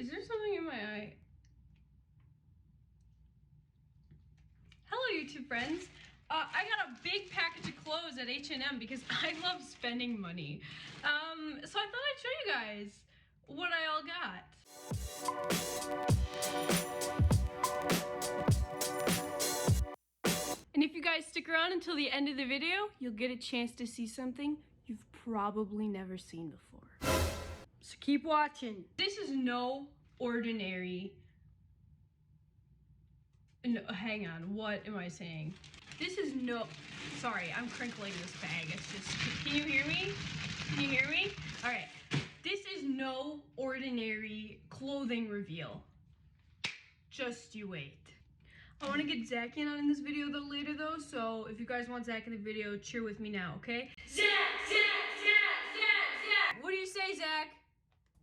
Is there something in my eye? Hello, YouTube friends. I got a big package of clothes at H&M because I love spending money. So I thought I'd show you guys what I all got. And if you guys stick around until the end of the video, you'll get a chance to see something you've probably never seen before. So keep watching. This is no ordinary... No, hang on, what am I saying? This is no... Sorry, I'm crinkling this bag. It's just... Can you hear me? Can you hear me? Alright. This is no ordinary clothing reveal. Just you wait. I want to get Zach in this video later though, so if you guys want Zach in the video, cheer with me now, okay? Zach! Zach! Zach! Zach! Zach! What do you say, Zach?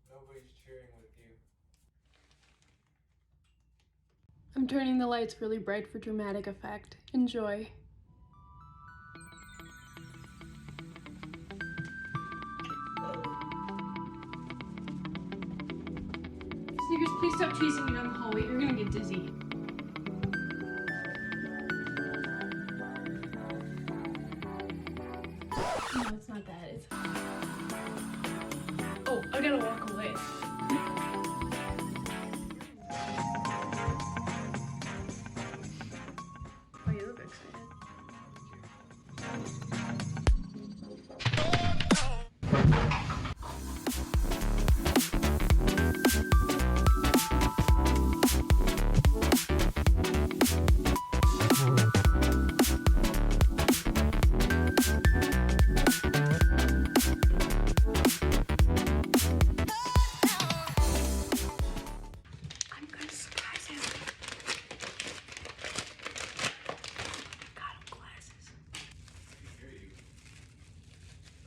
Nobody's cheering with you. I'm turning the lights really bright for dramatic effect. Enjoy. Snickers, please stop chasing me down the hallway. You're gonna get dizzy. No, it's not that. It's... Oh, I gotta walk away. Oh, you look excited.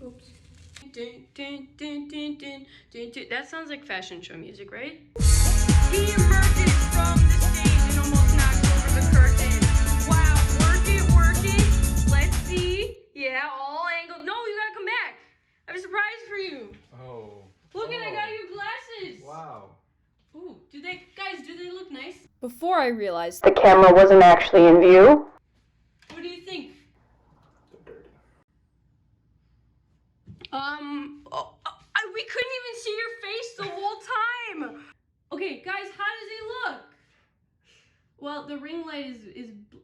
Oops. Dun, dun, dun, dun, dun, dun, dun. That sounds like fashion show music, right? He emerges from the stage and almost knocks over the curtain. Wow, work it. Let's see. Yeah, all angles. No, you gotta come back. I have a surprise for you. Oh. Look at, I got you glasses. Wow. Ooh, do they look nice? Before I realized the camera wasn't actually in view. What do you think? We couldn't even see your face the whole time. Okay, guys, how does he look? Well, the ring light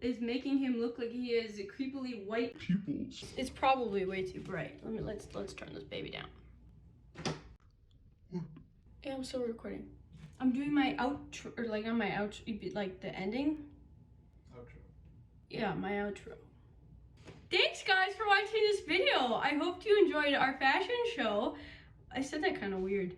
is making him look like he has creepily white pupils. It's probably way too bright. Let's turn this baby down. Yeah, I'm still recording. I'm doing my outro, or like on my outro, like the ending. Outro. Yeah, my outro. Thanks guys for watching this video. I hope you enjoyed our fashion show. I said that kind of weird.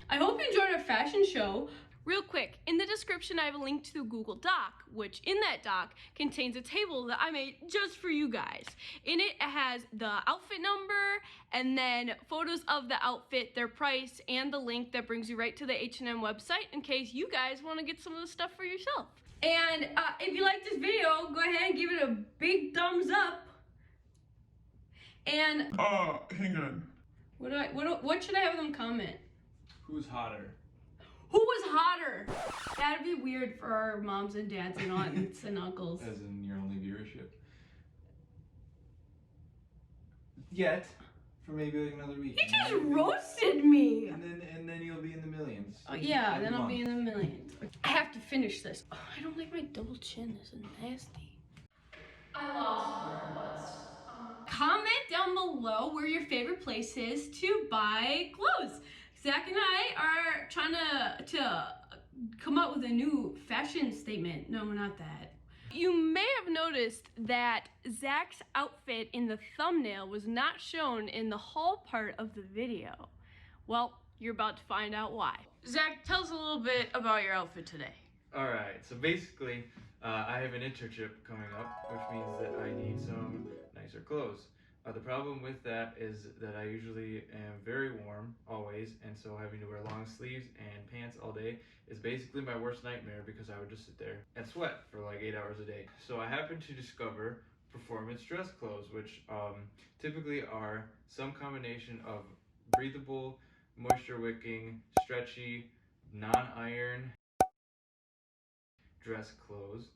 I hope you enjoyed our fashion show. Real quick, in the description I have a link to the Google Doc, which in that doc contains a table that I made just for you guys. In it, it has the outfit number, and then photos of the outfit, their price, and the link that brings you right to the H&M website in case you guys want to get some of the stuff for yourself. And if you like this video, go ahead and give it a big thumbs up. And hang on. What should I have them comment? Who's hotter? Who was hotter? That'd be weird for our moms and dads and aunts and uncles. As in your only viewership. Yet, for maybe like another week. He just roasted me. And then you'll be in the millions. Oh yeah, then I'll be in the millions. I have to finish this. Oh, I don't like my double chin. This is nasty. I lost where I was. Comment down below where your favorite place is to buy clothes. Zach and I are trying to come up with a new fashion statement. No, not that. You may have noticed that Zach's outfit in the thumbnail was not shown in the haul part of the video. Well, you're about to find out why. Zach, tell us a little bit about your outfit today. Alright, so basically, I have an internship coming up, which means that I need some nicer clothes. The problem with that is that I usually am very warm, always, and so having to wear long sleeves and pants all day is basically my worst nightmare because I would just sit there and sweat for like 8 hours a day. So I happened to discover performance dress clothes, which typically are some combination of breathable, moisture wicking, stretchy, non-iron dress clothes,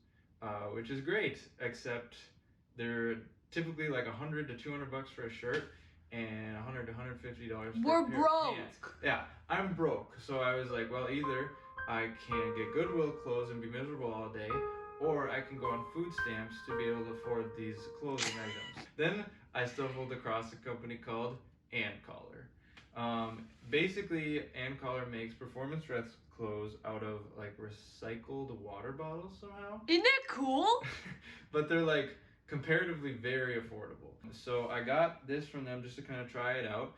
which is great, except they're typically like $100 to $200 for a shirt and $100 to $150 for We're a pair broke. of pants. Yeah, I'm broke. So I was like, well, either I can get Goodwill clothes and be miserable all day, or I can go on food stamps to be able to afford these clothing items. Then I stumbled across a company called Collar. Basically, Collar makes performance dress clothes out of like recycled water bottles somehow. Isn't that cool? But they're like comparatively very affordable. So I got this from them just to kind of try it out.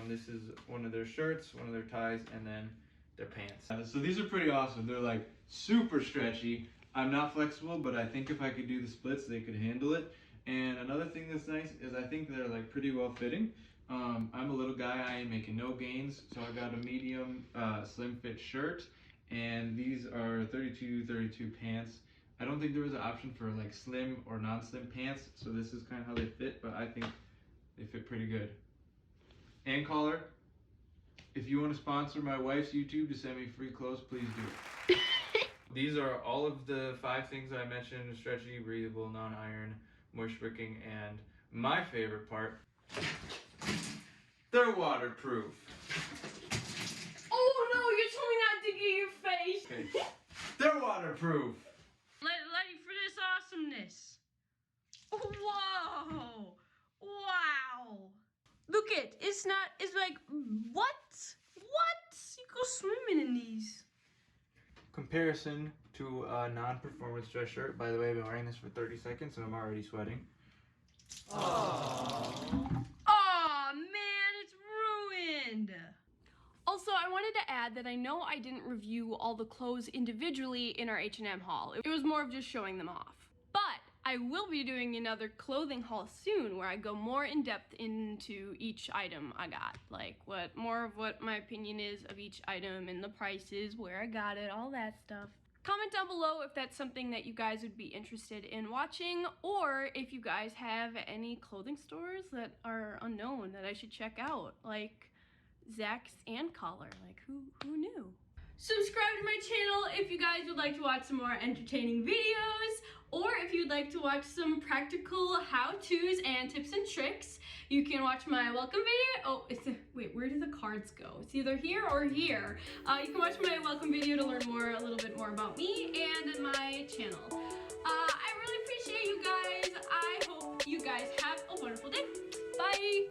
This is one of their shirts, one of their ties, and then their pants. So these are pretty awesome. They're like super stretchy. I'm not flexible, but I think if I could do the splits, they could handle it. And another thing that's nice is I think they're like pretty well fitting. I'm a little guy, I ain't making no gains, so I got a medium slim fit shirt, and these are 32 pants. I don't think there was an option for like slim or non-slim pants, so this is kind of how they fit, but I think they fit pretty good. And Collar, if you want to sponsor my wife's YouTube to send me free clothes, please do it. These are all of the 5 things I mentioned: stretchy, breathable, non-iron, moisture wicking, and my favorite part, they're waterproof. Oh no, you told me not to get your face. Okay. They're waterproof. Ready for this awesomeness. Whoa. Wow. Look it's like, what? You go swimming in these. Comparison to a non-performance dress shirt. By the way, I've been wearing this for 30 seconds and I'm already sweating. Oh man, it's ruined. Also, I wanted to add that I know I didn't review all the clothes individually in our H&M haul. It was more of just showing them off. But I will be doing another clothing haul soon where I go more in depth into each item I got. Like more of what my opinion is of each item and the prices, where I got it, all that stuff. Comment down below if that's something that you guys would be interested in watching, or if you guys have any clothing stores that are unknown that I should check out, like Zach's and Collar. Like who knew? Subscribe to my channel if you guys would like to watch some more entertaining videos, or if you'd like to watch some practical how-tos and tips and tricks. You can watch my welcome video. Oh, wait, where do the cards go? It's either here or here. You can watch my welcome video to learn a little bit more about me and my channel. I really appreciate you guys. I hope you guys have a wonderful day. Bye.